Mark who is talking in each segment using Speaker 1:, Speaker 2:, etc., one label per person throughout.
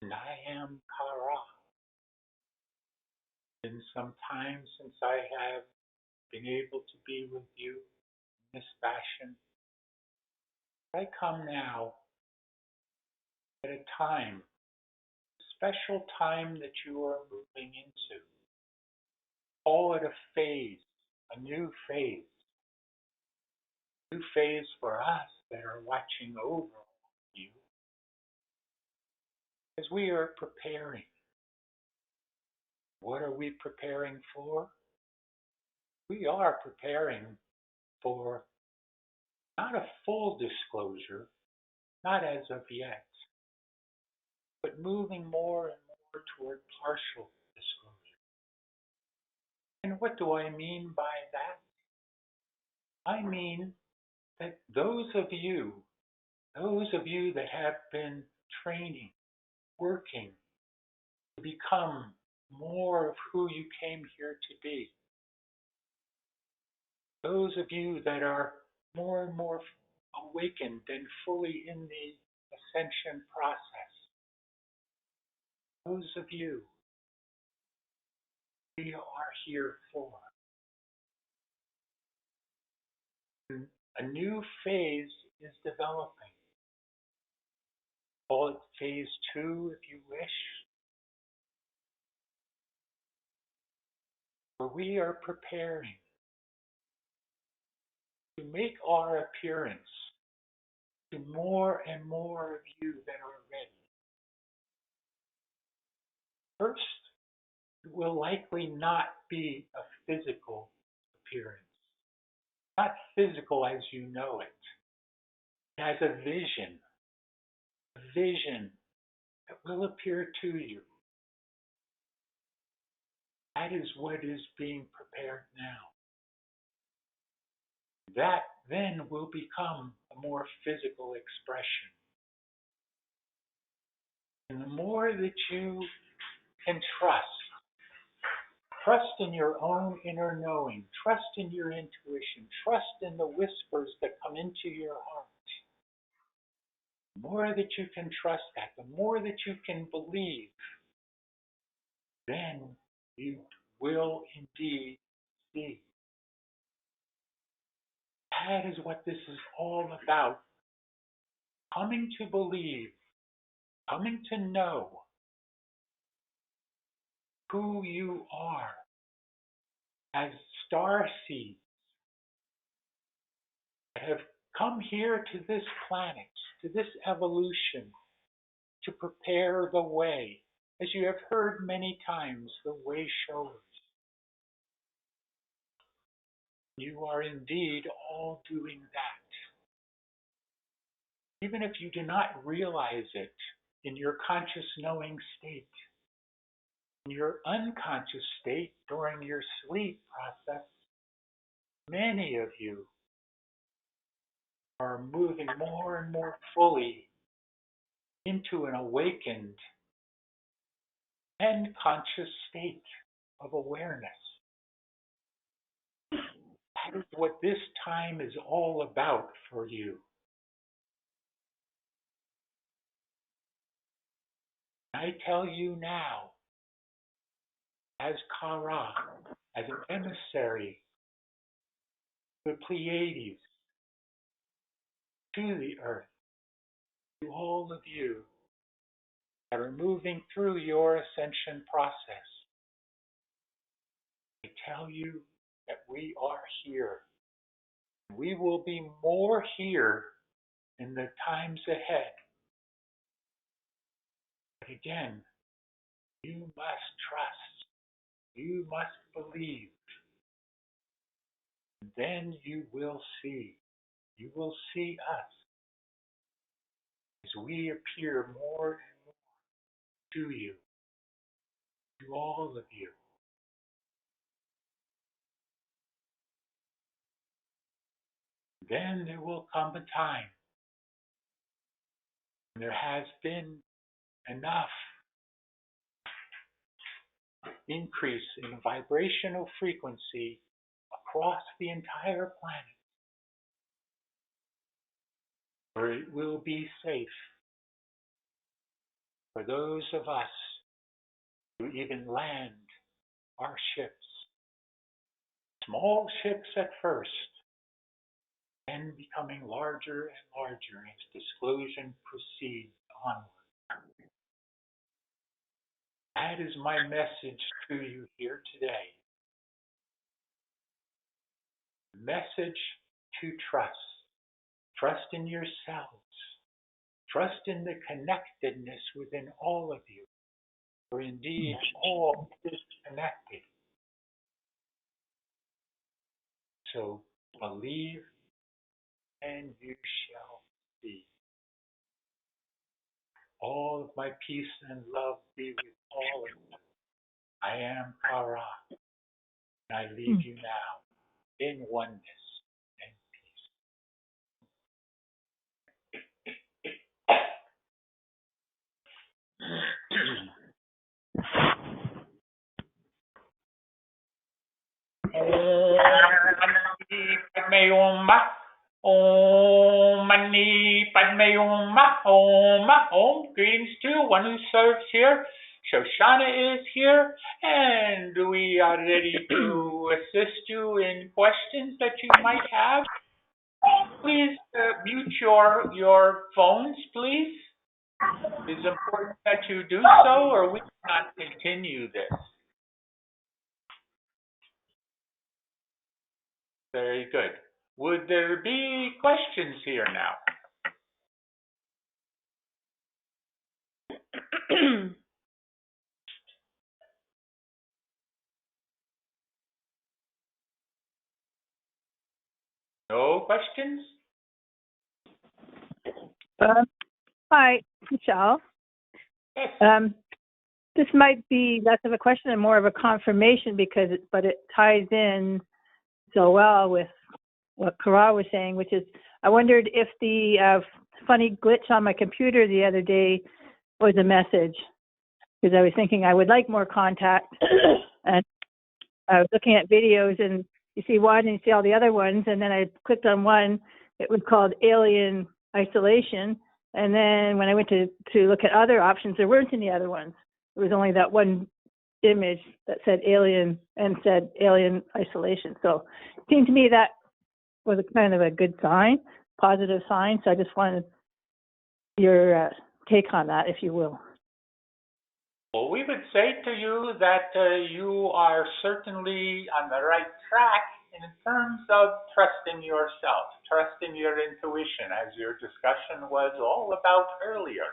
Speaker 1: And I am Kara. It's been some time since I have been able to be with you in this fashion. I come now at a time, a special time that you are moving into. Call it a phase, a new phase. New phase for us that are watching over you as we are preparing. What are we preparing for? We are preparing for not a full disclosure, not as of yet, but moving more and more toward partial disclosure. And what do I mean by that? I mean that those of you that have been training, working to become more of who you came here to be, those of you that are more and more awakened and fully in the ascension process, those of you we are here for. A new phase is developing. Call it phase 2 if you wish, where we are preparing to make our appearance to more and more of you that are ready. First, it will likely not be a physical appearance, not physical as you know it. It has a vision that will appear to you. That is what is being prepared now. That then will become a more physical expression. And the more that you can trust in your own inner knowing, trust in your intuition, trust in the whispers that come into your heart, the more that you can trust that, the more that you can believe, then you will indeed see. That is what this is all about. Coming to believe, coming to know who you are as star seeds that have come here to this planet, to this evolution, to prepare the way. As you have heard many times, the way shows. You are indeed all doing that. Even if you do not realize it in your conscious knowing state, in your unconscious state during your sleep process, many of you are moving more and more fully into an awakened and conscious state of awareness. That is what this time is all about for you. I tell you now, as Kara, as an emissary to the Pleiades, to the earth, to all of you that are moving through your ascension process, I tell you that we are here. We will be more here in the times ahead. But again, you must trust. You must believe. And then you will see. You will see us as we appear more and more to you, to all of you. Then there will come a time when there has been enough increase in vibrational frequency across the entire planet where it will be safe for those of us who even land our ships, small ships at first, and becoming larger and larger as disclosure proceeds onward. That is my message to you here today. The message to trust. Trust in yourselves. Trust in the connectedness within all of you. For indeed, all is connected. So believe and you shall see. All of my peace and love be with all of you. I am Kara, and I leave you now in oneness and peace. Om Mani Padme Om. Greetings to one who serves here. Shoshana is here, and we are ready to assist you in questions that you might have. Please mute your phones, please. It is important that you do so, or we cannot continue this. Very good. Would there be questions here now? No questions?
Speaker 2: Hi, Michelle.
Speaker 1: Yes.
Speaker 2: This might be less of a question and more of a confirmation but it ties in so well with what Kara was saying, which is I wondered if the funny glitch on my computer the other day was a message, because I was thinking I would like more contact, and I was looking at videos and you see one and you see all the other ones, and then I clicked on one. It was called Alien Isolation, and then when I went to look at other options, there weren't any other ones. It was only that one image that said alien and said Alien Isolation. So it seemed to me that was a kind of a good sign, positive sign. So I just wanted your take on that, if you will.
Speaker 1: Well, we would say to you that you are certainly on the right track in terms of trusting yourself, trusting your intuition, as your discussion was all about earlier.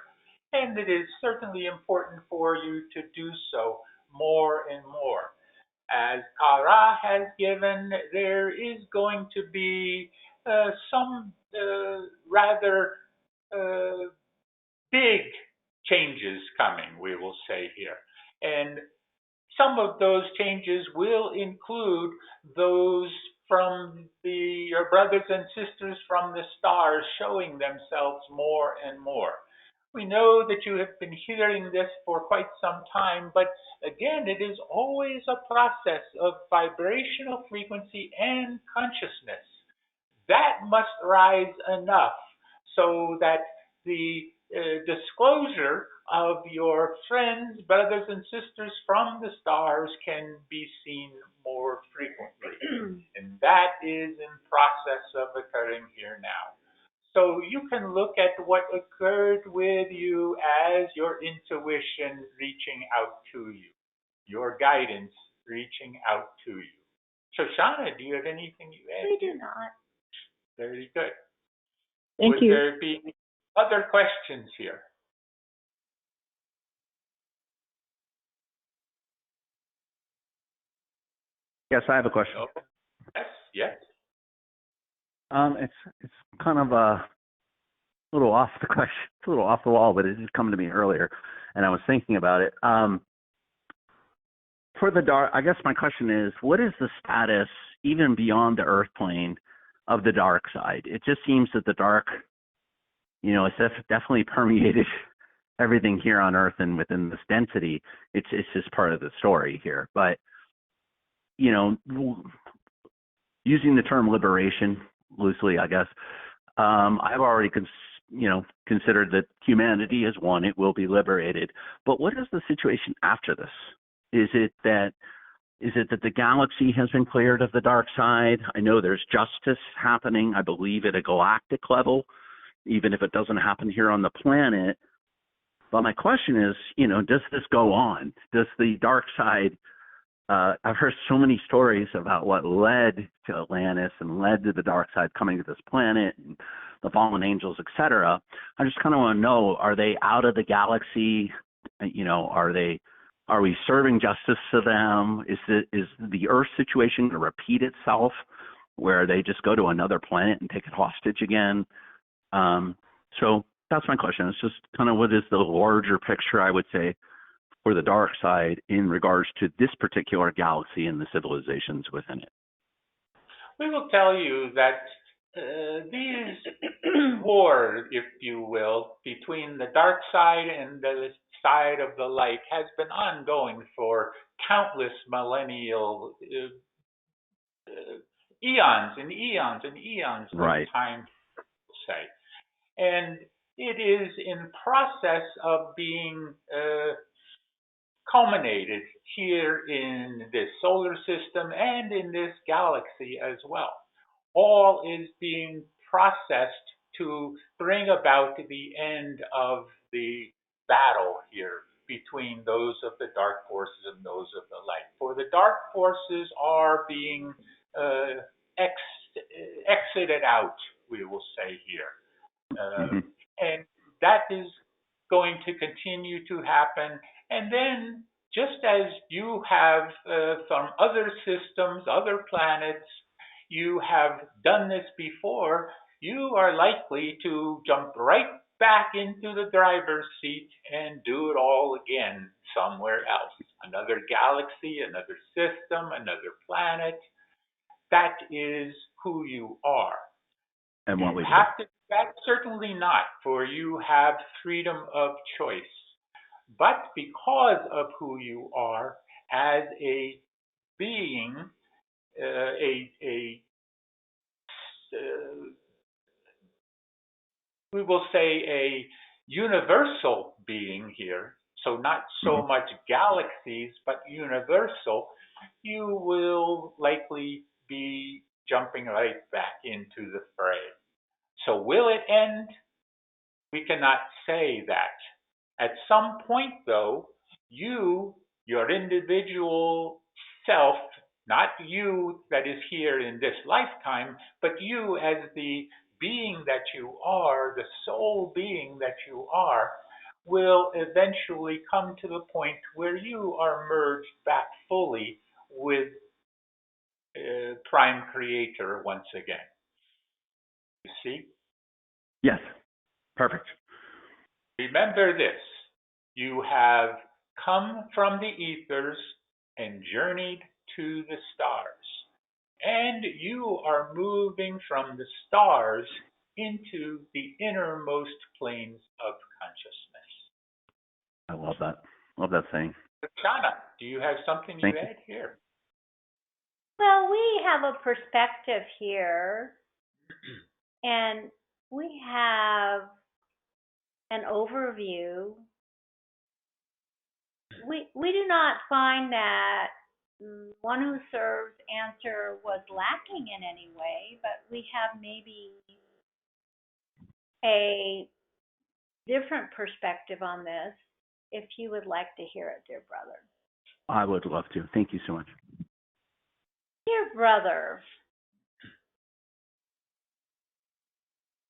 Speaker 1: And it is certainly important for you to do so more and more. As Kara has given, there is going to be some rather big changes coming, we will say here. And some of those changes will include those from your brothers and sisters from the stars showing themselves more and more. We know that you have been hearing this for quite some time, but again, it is always a process of vibrational frequency and consciousness. That must rise enough so that the disclosure of your friends, brothers, and sisters from the stars can be seen more frequently. And that is in process of occurring here now. So you can look at what occurred with you as your intuition reaching out to you, your guidance reaching out to you. Shoshana, do you have anything you add?
Speaker 3: I do not.
Speaker 1: Very good.
Speaker 2: Thank you.
Speaker 1: Would there be other questions here?
Speaker 4: Yes, I have a question.
Speaker 1: Oh, yes.
Speaker 4: It's kind of a little off the question. It's a little off the wall, but it did come to me earlier, and I was thinking about it. For the dark, I guess my question is, what is the status, even beyond the Earth plane, of the dark side? It just seems that the dark, it's definitely permeated everything here on Earth, and within this density, it's just part of the story here. But using the term liberation loosely, I guess, I've already considered that humanity is one, it will be liberated. But what is the situation after this? Is it that the galaxy has been cleared of the dark side? I know there's justice happening, I believe, at a galactic level, even if it doesn't happen here on the planet. But my question is, does this go on? Does the dark side, I've heard so many stories about what led to Atlantis and led to the dark side coming to this planet and the fallen angels, etc. I just kind of want to know, are they out of the galaxy? Are we serving justice to them? Is the Earth situation going to repeat itself where they just go to another planet and take it hostage again? So that's my question. It's just kind of what is the larger picture, I would say, for the dark side in regards to this particular galaxy and the civilizations within it.
Speaker 1: We will tell you that these wars, if you will, between the dark side and the side of the light has been ongoing for countless millennial eons and eons and eons
Speaker 4: Right.
Speaker 1: of time, say. And it is in process of being culminated here in this solar system and in this galaxy as well. All is being processed to bring about the end of the battle here between those of the dark forces and those of the light. For the dark forces are being exited out, we will say here. And that is going to continue to happen. And then, just as you have from other systems, other planets, you have done this before, you are likely to jump right back into the driver's seat and do it all again somewhere else. Another galaxy, another system, another planet. That is who you are.
Speaker 4: And what we
Speaker 1: have to, that certainly not, for you have freedom of choice. But because of who you are as a being, we will say a universal being here, so not so much galaxies, but universal, you will likely be jumping right back into the fray. So will it end? We cannot say that. At some point, though, you, your individual self, not you that is here in this lifetime, but you as the being that you are, the soul being that you are, will eventually come to the point where you are merged back fully with Prime Creator once again. You see?
Speaker 4: Yes. Perfect.
Speaker 1: Remember this, you have come from the ethers and journeyed to the stars, and you are moving from the stars into the innermost planes of consciousness.
Speaker 4: I love that. Love that saying.
Speaker 1: Shauna, do you have something you add here?
Speaker 3: Well, we have a perspective here, and we have an overview. We do not find that one who serves answer was lacking in any way, but we have maybe a different perspective on this if you would like to hear it, dear brother.
Speaker 4: I would love to. Thank you so much.
Speaker 3: Dear brother,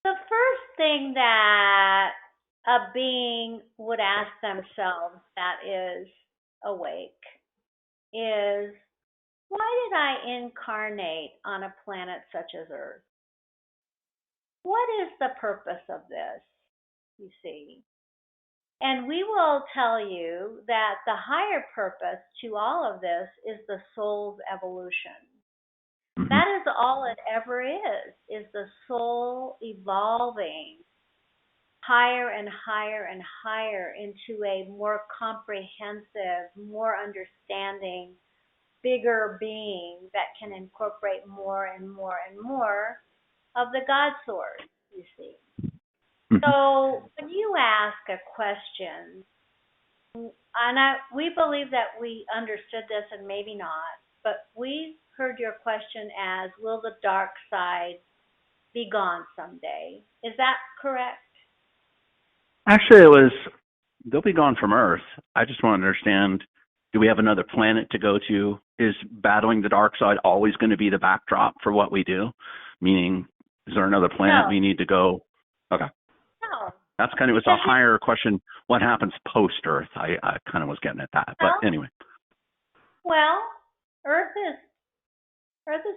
Speaker 3: the first thing that a being would ask themselves that is awake is, why did I incarnate on a planet such as Earth? What is the purpose of this, you see? And we will tell you that the higher purpose to all of this is the soul's evolution. That is all it ever is the soul evolving higher and higher and higher into a more comprehensive, more understanding, bigger being that can incorporate more and more and more of the God source, you see. So when you ask a question, we believe that we understood this and maybe not, but we heard your question as, will the dark side be gone someday? Is that correct?
Speaker 4: Actually, it was, they'll be gone from Earth. I just want to understand, do we have another planet to go to? Is battling the dark side always going to be the backdrop for what we do? Meaning, is there another planet we need to go? Okay.
Speaker 3: No.
Speaker 4: That's kind of, it was a higher question. What happens post-Earth? I kind of was getting at that. But anyway.
Speaker 3: Well, Earth is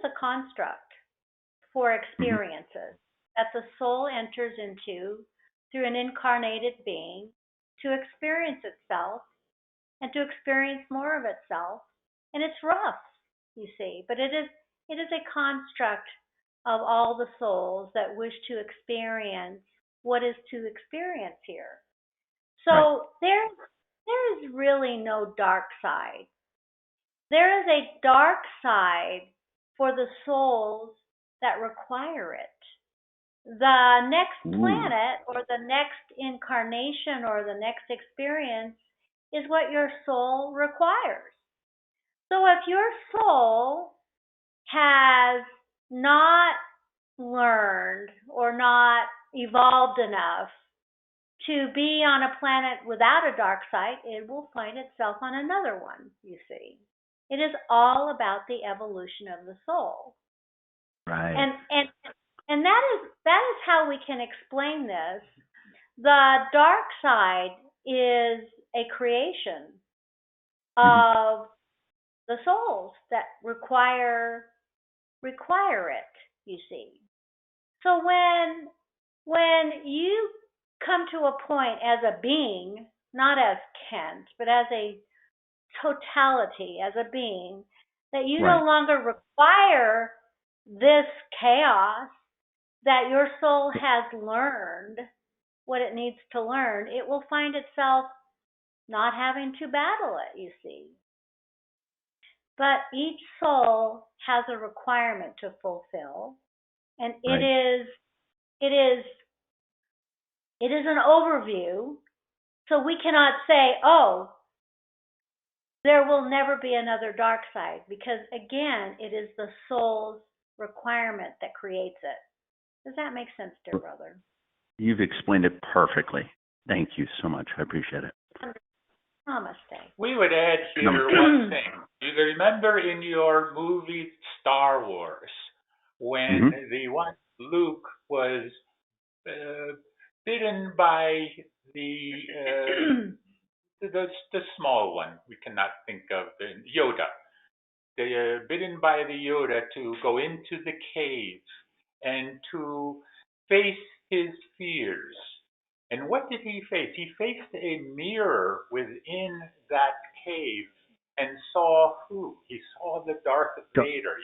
Speaker 3: a construct for experiences that the soul enters into through an incarnated being to experience itself and to experience more of itself. And it's rough, you see, but it is a construct of all the souls that wish to experience what is to experience here. So there is really no dark side. There is a dark side for the souls that require it. The next planet or the next incarnation or the next experience is what your soul requires. So if your soul has not learned or not evolved enough to be on a planet without a dark side, it will find itself on another one, you see. It is all about the evolution of the soul.
Speaker 4: Right.
Speaker 3: And that is how we can explain this. The dark side is a creation of the souls that require it, you see. So when you come to a point as a being, not as Kent, but as a totality, as a being, that you no longer require this chaos, that your soul has learned what it needs to learn, it will find itself not having to battle it, you see. But each soul has a requirement to fulfill, and it is an overview, so we cannot say, oh, there will never be another dark side, because again, it is the soul's requirement that creates it. Does that make sense, dear brother?
Speaker 4: You've explained it perfectly. Thank you so much. I appreciate it.
Speaker 3: Namaste.
Speaker 1: We would add here one thing. You remember in your movie Star Wars, when the one Luke was bitten by the small one, we cannot think of, Yoda. Bitten by the Yoda to go into the cave and to face his fears. And what did he face? He faced a mirror within that cave and saw who? He saw the Darth Vader.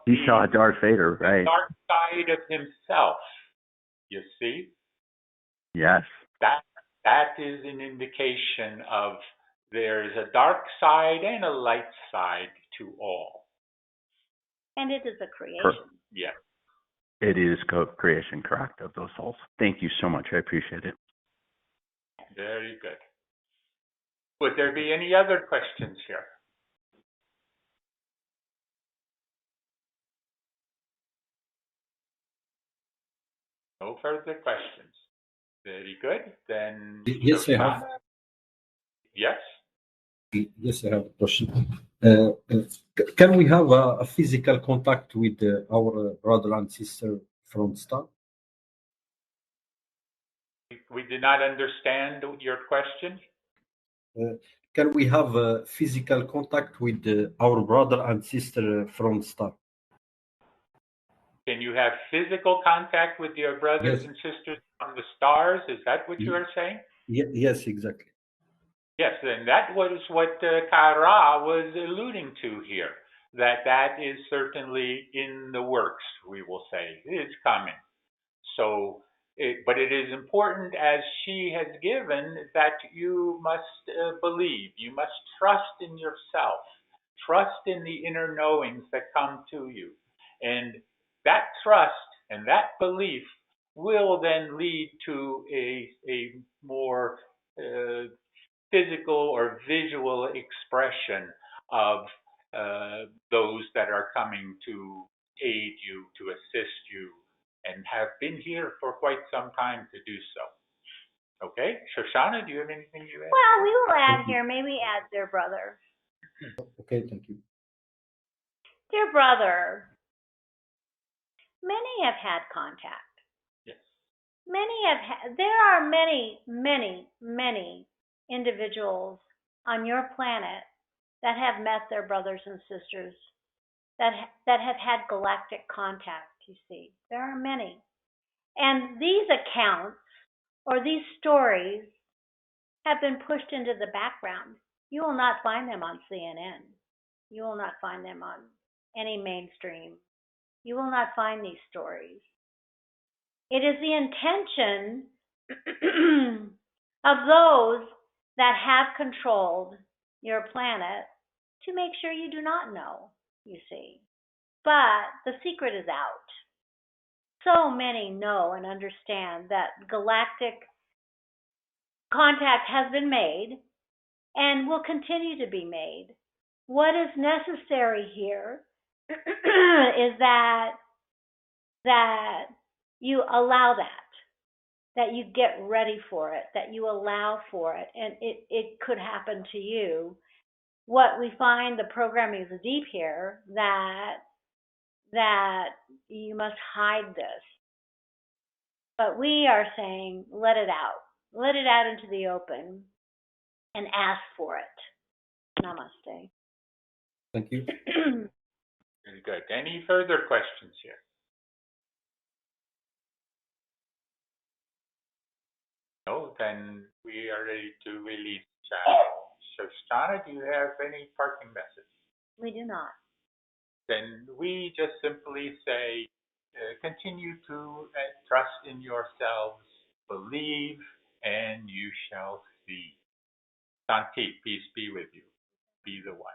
Speaker 1: He saw
Speaker 4: Darth Vader, right?
Speaker 1: The dark side of himself. You see?
Speaker 4: Yes.
Speaker 1: That is an indication of there's a dark side and a light side to all.
Speaker 3: And it is a creation.
Speaker 1: Yes.
Speaker 4: It is co-creation, correct, of those souls. Thank you so much. I appreciate it.
Speaker 1: Very good. Would there be any other questions here? No further questions. Very good. Then
Speaker 5: yes, I have.
Speaker 1: Yes.
Speaker 5: Yes, I have a question. Can we have a physical contact with our brother and sister from star?
Speaker 1: We did not understand your question.
Speaker 5: Can we have a physical contact with our brother and sister from star?
Speaker 1: Can you have physical contact with your brothers and sisters from the stars? Is that what you are saying?
Speaker 5: Yes, exactly.
Speaker 1: Yes, and that was what Kara was alluding to here, that is certainly in the works, we will say. It is coming. So, but it is important, as she has given, that you must believe. You must trust in yourself. Trust in the inner knowings that come to you. And that trust and that belief will then lead to a more physical or visual expression of those that are coming to aid you, to assist you, and have been here for quite some time to do so. Okay, Shoshana, do you have anything you add?
Speaker 3: Well, we will add
Speaker 5: Thank you.
Speaker 3: here, maybe add dear brother.
Speaker 5: Okay, thank you.
Speaker 3: Dear brother, many have had contact.
Speaker 1: Yes.
Speaker 3: There are many individuals on your planet that have met their brothers and sisters, that have had galactic contact, you see. There are many. And these accounts or these stories have been pushed into the background. You will not find them on CNN. You will not find them on any mainstream. You will not find these stories. It is the intention of those that have controlled your planet to make sure you do not know, you see. But the secret is out. So many know and understand that galactic contact has been made and will continue to be made. What is necessary here is that you allow that you get ready for it, that you allow for it, and it could happen to you. What we find, the programming is deep here, that you must hide this. But we are saying, let it out. Let it out into the open and ask for it. Namaste.
Speaker 5: Thank you.
Speaker 1: Very good. Any further questions here? No, then we are ready to release Shoshana, do you have any parting message?
Speaker 3: We do not.
Speaker 1: Then we just simply say, continue to trust in yourselves, believe, and you shall see. Santi, peace be with you. Be the one.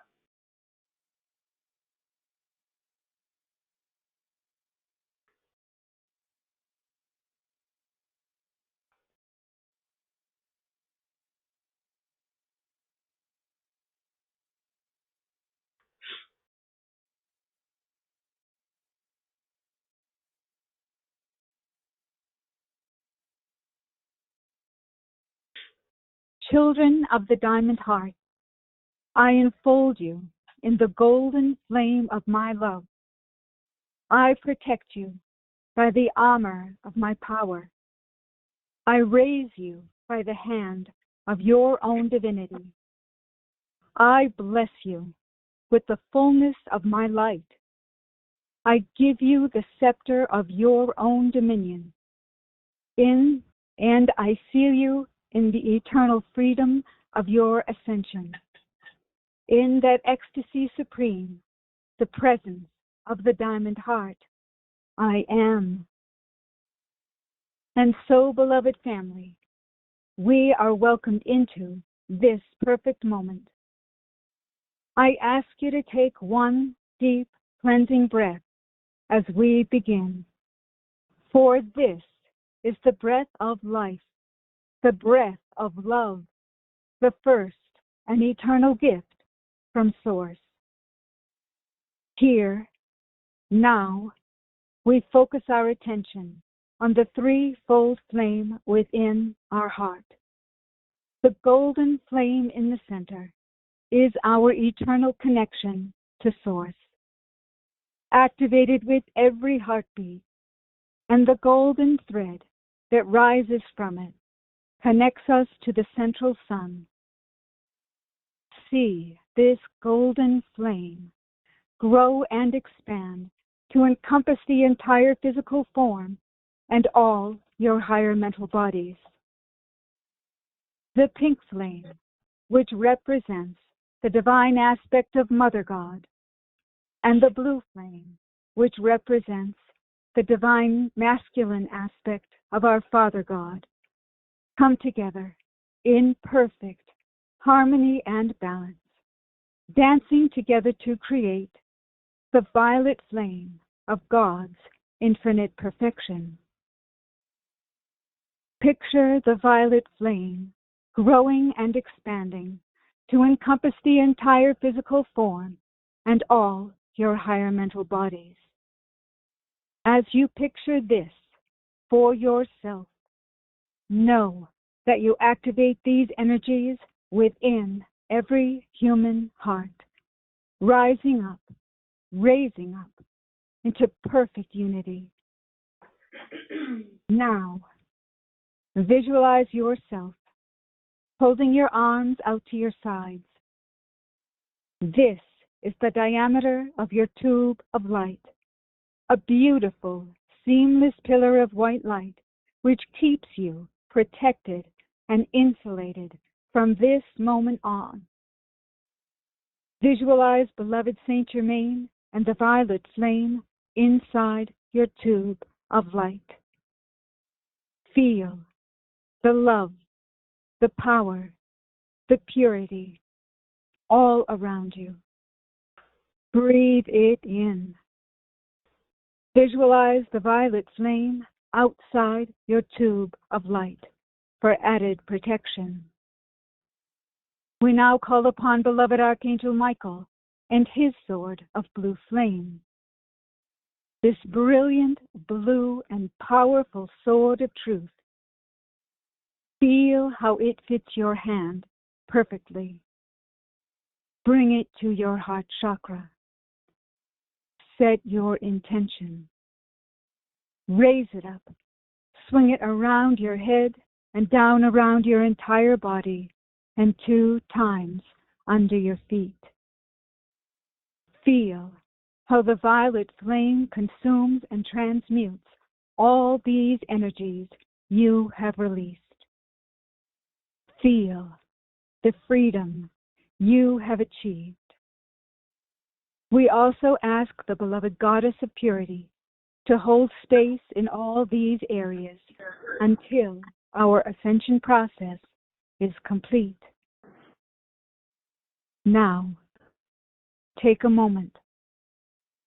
Speaker 6: Children of the diamond heart, I enfold you in the golden flame of my love. I protect you by the armor of my power. I raise you by the hand of your own divinity. I bless you with the fullness of my light. I give you the scepter of your own dominion. And I seal you in the eternal freedom of your ascension. In that ecstasy supreme, the presence of the diamond heart, I am. And so, beloved family, we are welcomed into this perfect moment. I ask you to take one deep, cleansing breath as we begin. For this is the breath of life, the breath of love, the first and eternal gift from Source. Here, now, we focus our attention on the threefold flame within our heart. The golden flame in the center is our eternal connection to Source, activated with every heartbeat, and the golden thread that rises from it connects us to the central sun. See this golden flame grow and expand to encompass the entire physical form and all your higher mental bodies. The pink flame, which represents the divine aspect of Mother God, and the blue flame, which represents the divine masculine aspect of our Father God, come together in perfect harmony and balance, dancing together to create the violet flame of God's infinite perfection. Picture the violet flame growing and expanding to encompass the entire physical form and all your higher mental bodies. As you picture this for yourself, know that you activate these energies within every human heart, rising up, raising up into perfect unity. Now, visualize yourself holding your arms out to your sides. This is the diameter of your tube of light, a beautiful, seamless pillar of white light which keeps you protected and insulated from this moment on. Visualize beloved Saint Germain and the violet flame inside your tube of light. Feel the love, the power, the purity all around you. Breathe it in. Visualize the violet flame outside your tube of light for added protection. We now call upon beloved Archangel Michael and his sword of blue flame. This brilliant blue and powerful sword of truth. Feel how it fits your hand perfectly. Bring it to your heart chakra. Set your intention. Raise it up. Swing it around your head and down around your entire body and 2 times under your feet. Feel how the violet flame consumes and transmutes all these energies you have released. Feel the freedom you have achieved. We also ask the beloved Goddess of Purity to hold space in all these areas until our ascension process is complete. Now, take a moment.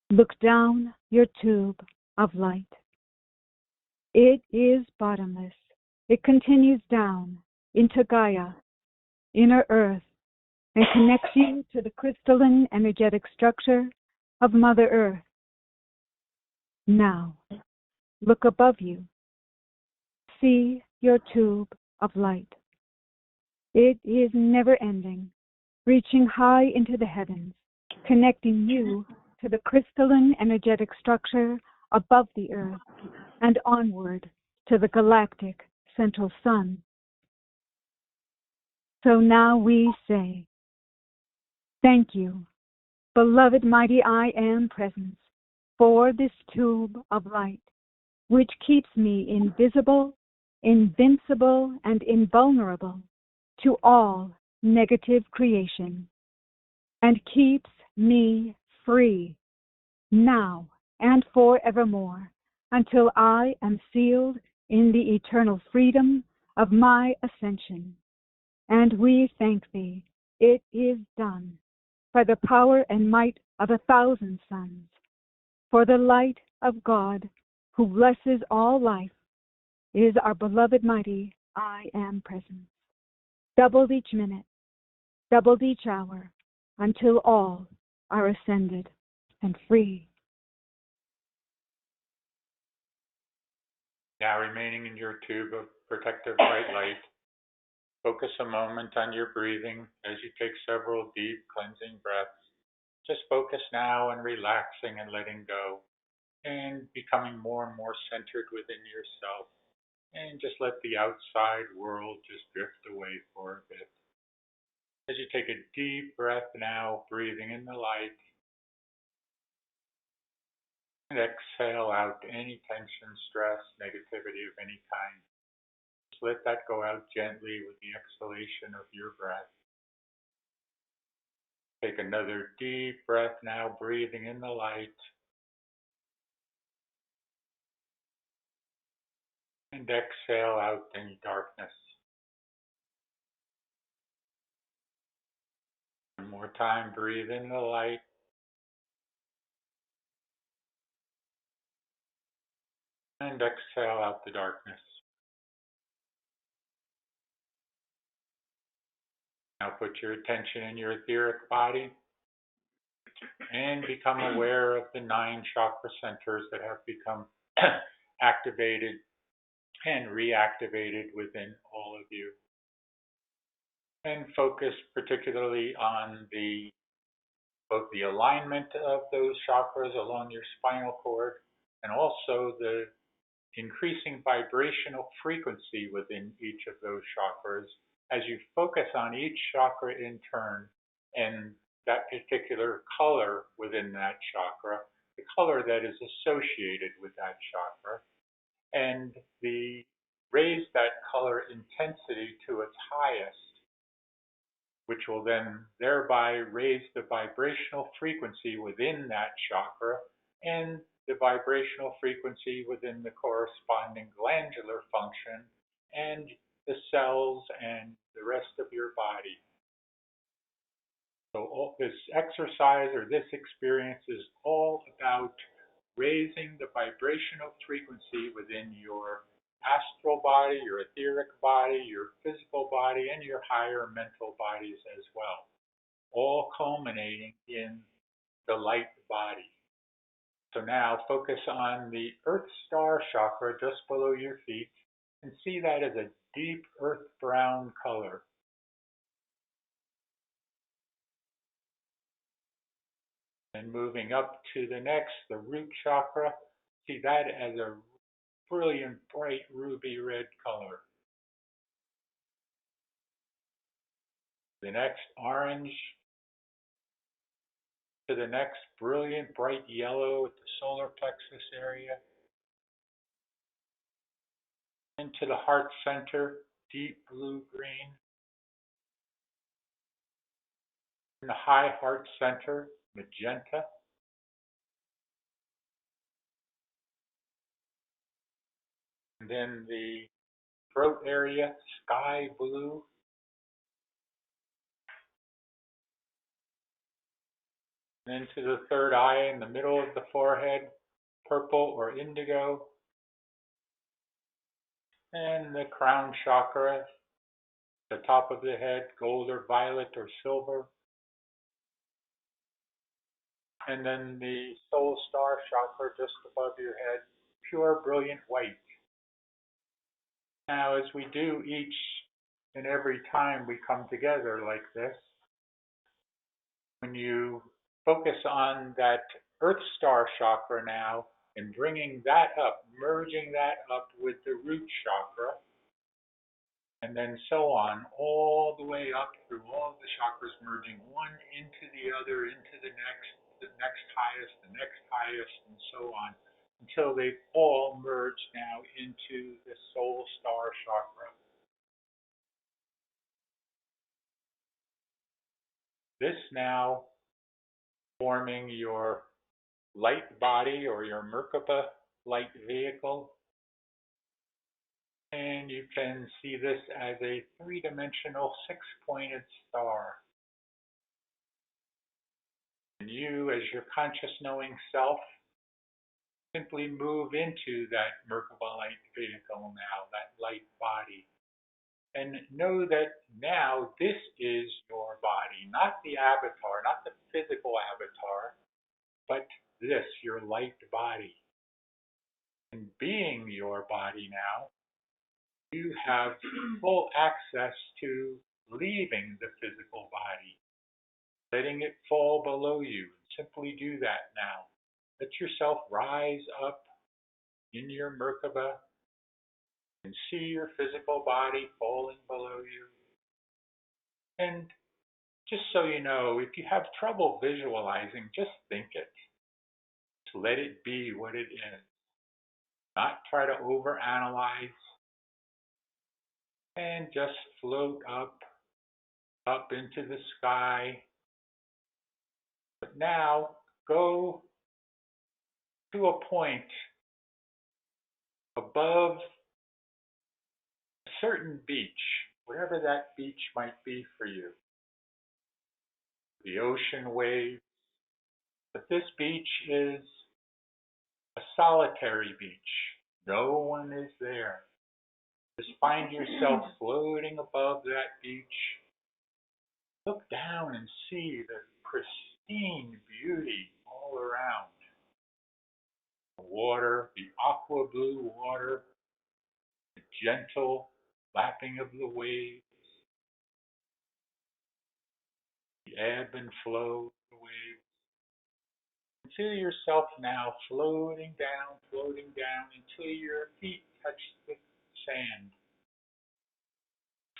Speaker 6: Look down your tube of light. It is bottomless. It continues down into Gaia, inner earth, and connects you to the crystalline energetic structure of Mother Earth. Now, look above you. See your tube of light. It is never ending, reaching high into the heavens, connecting you to the crystalline energetic structure above the earth and onward to the galactic central sun. So now we say, thank you, beloved mighty I Am Presence, for this tube of light, which keeps me invisible, invincible, and invulnerable to all negative creation, and keeps me free now and forevermore until I am sealed in the eternal freedom of my ascension. And we thank thee, it is done, by the power and might of 1,000 suns, for the light of God, who blesses all life, is our beloved mighty I Am Presence. Doubled each minute, doubled each hour, until all are ascended and free.
Speaker 1: Now remaining in your tube of protective bright light, focus a moment on your breathing as you take several deep cleansing breaths. Just focus now on relaxing and letting go and becoming more and more centered within yourself. And just let the outside world just drift away for a bit. As you take a deep breath now, breathing in the light, and exhale out any tension, stress, negativity of any kind. Just let that go out gently with the exhalation of your breath. Take another deep breath now, breathing in the light. And exhale out any darkness. One more time, breathe in the light. And exhale out the darkness. Now put your attention in your etheric body and become aware of the 9 chakra centers that have become activated and reactivated within all of you. And focus particularly on both the alignment of those chakras along your spinal cord and also the increasing vibrational frequency within each of those chakras as you focus on each chakra in turn and that particular color within that chakra, the color that is associated with that chakra, and raise that color intensity to its highest, which will then thereby raise the vibrational frequency within that chakra and the vibrational frequency within the corresponding glandular function and the cells and the rest of your body. So all this exercise or this experience is all about raising the vibrational frequency within your astral body, your etheric body, your physical body, and your higher mental bodies as well, all culminating in the light body. So now focus on the Earth Star chakra just below your feet and see that as a deep earth brown color. And moving up to the next, the root chakra, see that as a brilliant, bright ruby red color. The next, orange. To the next, brilliant, bright yellow at the solar plexus area. Into the heart center, deep blue-green. In the high heart center, magenta. And then the throat area, sky blue. And into the third eye in the middle of the forehead, purple or indigo. And the crown chakra, the top of the head, gold or violet or silver. And then the soul star chakra just above your head, pure brilliant white. Now, as we do each and every time we come together like this, when you focus on that Earth Star chakra now and bringing that up, merging that up with the root chakra, and then so on, all the way up through all of the chakras, merging one into the other, into the next highest, and so on, until they've all merged now into the soul star chakra. This now forming your light body or your Merkaba light vehicle. And you can see this as a 3-dimensional 6-pointed star. And you, as your conscious knowing self, simply move into that Merkaba light vehicle now, that light body. And know that now this is your body, not the avatar, not the physical avatar, but this, your light body. And being your body now, you have full access to leaving the physical body, letting it fall below you. Simply do that now. Let yourself rise up in your Merkaba and see your physical body falling below you. And just so you know, if you have trouble visualizing, just think it. Just let it be what it is. Not try to overanalyze. And just float up into the sky. But now go to a point above a certain beach, wherever that beach might be for you. The ocean wave. But this beach is a solitary beach. No one is there. Just find yourself floating above that beach down and see the pristine beauty all around. The water, the aqua blue water, the gentle lapping of the waves, the ebb and flow of the waves. Feel yourself now floating down until your feet touch the sand.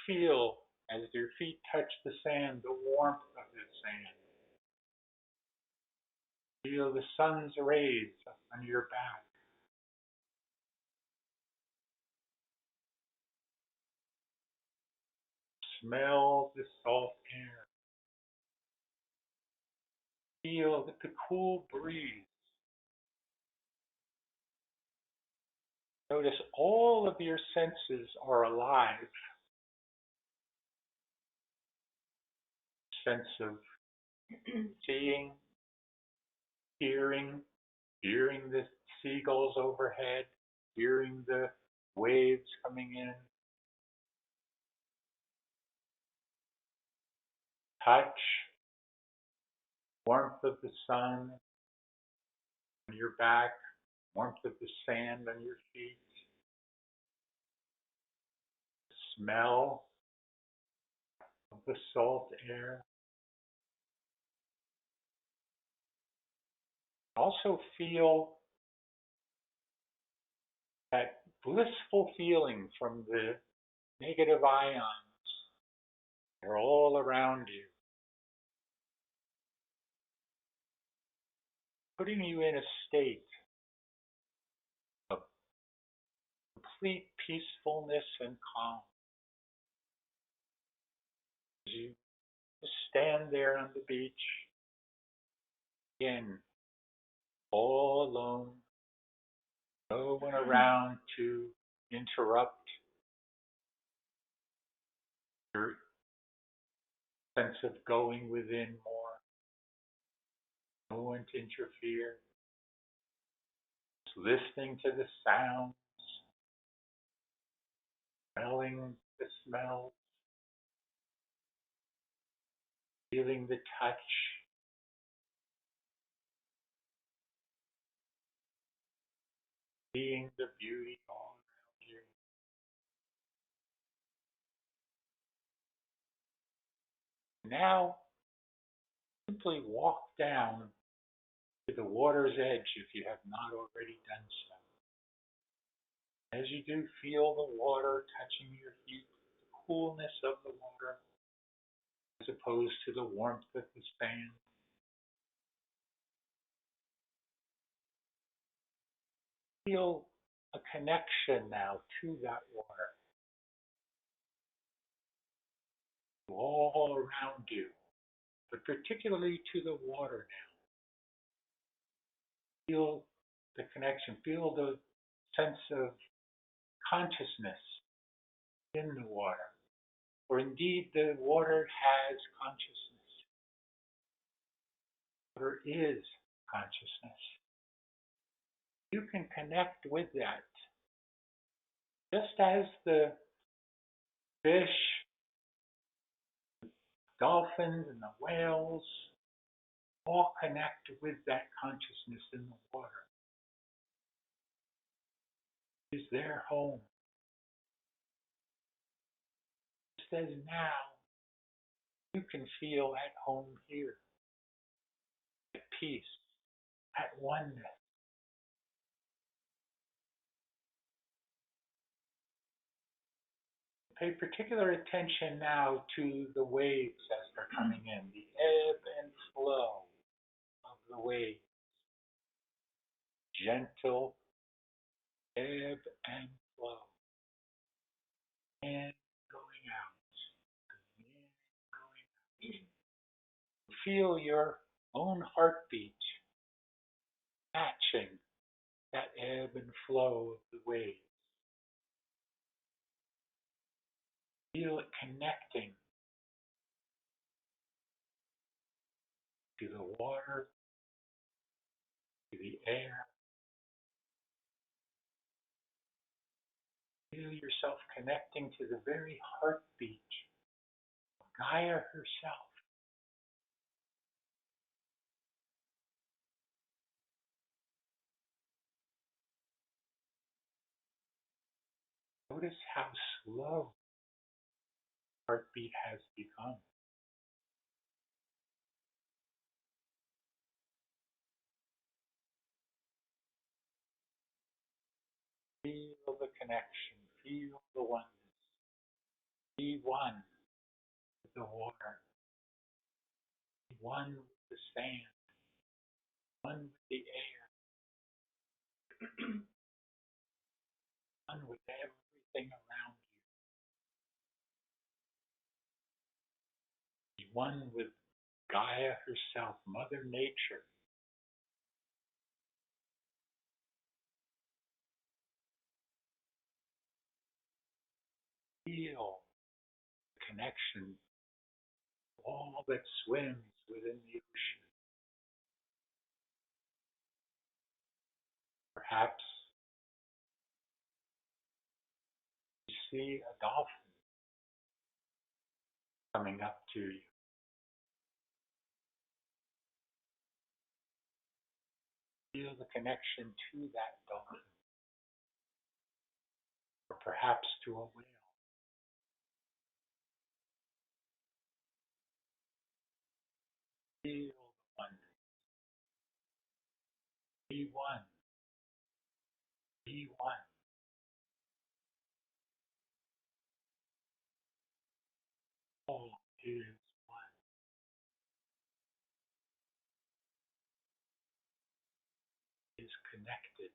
Speaker 1: Feel as your feet touch the sand, the warmth of the sand. Feel the sun's rays on your back. Smell the salt air. Feel the cool breeze. Notice all of your senses are alive. Sense of seeing, hearing the seagulls overhead, hearing the waves coming in. Touch, warmth of the sun on your back, warmth of the sand on your feet. Smell of the salt air. Also feel that blissful feeling from the negative ions. They're all around you, putting you in a state of complete peacefulness and calm. As you just stand there on the beach, again, all alone, no one around to interrupt your sense of going within more, no one to interfere, just listening to the sounds, smelling the smells, feeling the touch, seeing the beauty all around you. Now, simply walk down to the water's edge if you have not already done so. As you do, feel the water touching your feet, the coolness of the water, as opposed to the warmth of the sand. Feel a connection now to that water, to all around you, but particularly to the water now. Feel the connection, feel the sense of consciousness in the water, or indeed the water has consciousness. Water is consciousness. You can connect with that, just as the fish, dolphins, and the whales all connect with that consciousness in the water. It is their home. Just as now, you can feel at home here, at peace, at oneness. Pay particular attention now to the waves as they're coming in, the ebb and flow of the waves. Gentle ebb and flow. And going out. And going out. Feel your own heartbeat matching that ebb and flow of the waves. Feel it connecting to the water, to the air. Feel yourself connecting to the very heartbeat of Gaia herself. Notice how slow heartbeat has become. Feel the connection, feel the oneness. Be one with the water, be one with the sand, one with the air, one with everything around you. Be one with Gaia herself, Mother Nature. Feel the connection, all that swims within the ocean. Perhaps you see a dolphin coming up to you. Feel the connection to that dolphin, or perhaps to a whale. Feel the wonder. Be one. Be one. All is one. Is connected.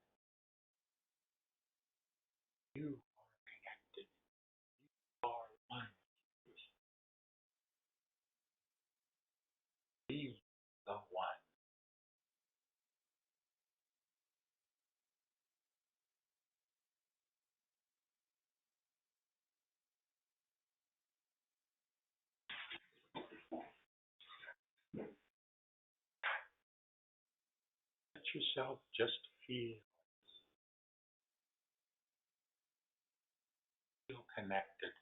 Speaker 1: You are connected. You are one. Be the one. Let yourself just feel connected.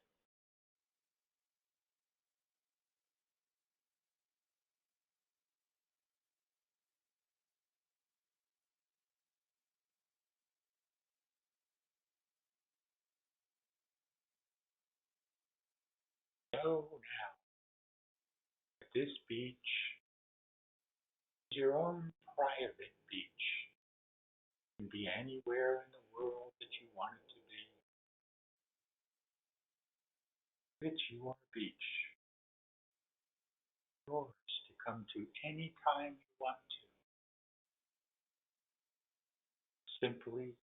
Speaker 1: Know now that this beach is your own private beach. It can be anywhere in the world that you want it to be. It's your beach. Yours to come to any time you want to. Simply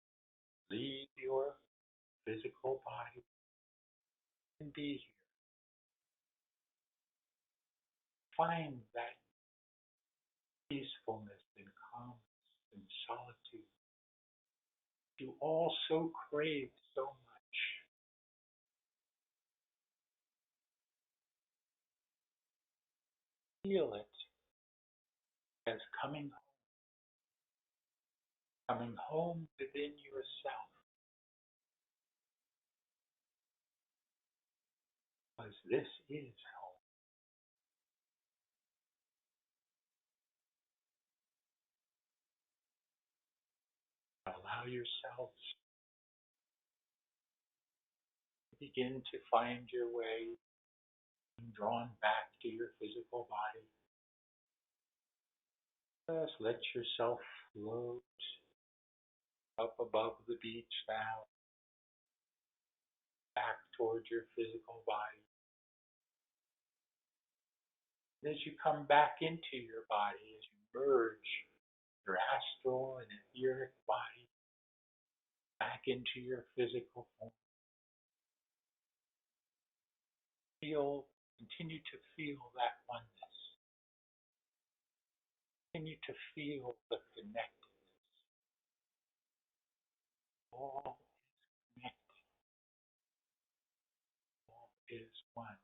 Speaker 1: leave your physical body and be here. Find that peacefulness and calmness and solitude you all so crave so much. Feel it as coming home within yourself. Because this is home. Allow yourselves to begin to find your way, drawn back to your physical body. Just let yourself float up above the beach now, back towards your physical body. And as you come back into your body, as you merge your astral and etheric body back into your physical form, continue to feel that oneness. Continue to feel the connectedness. All is connected. All is one.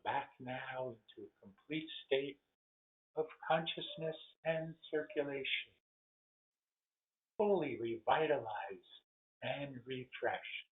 Speaker 1: Back now into a complete state of consciousness and circulation, fully revitalized and refreshed.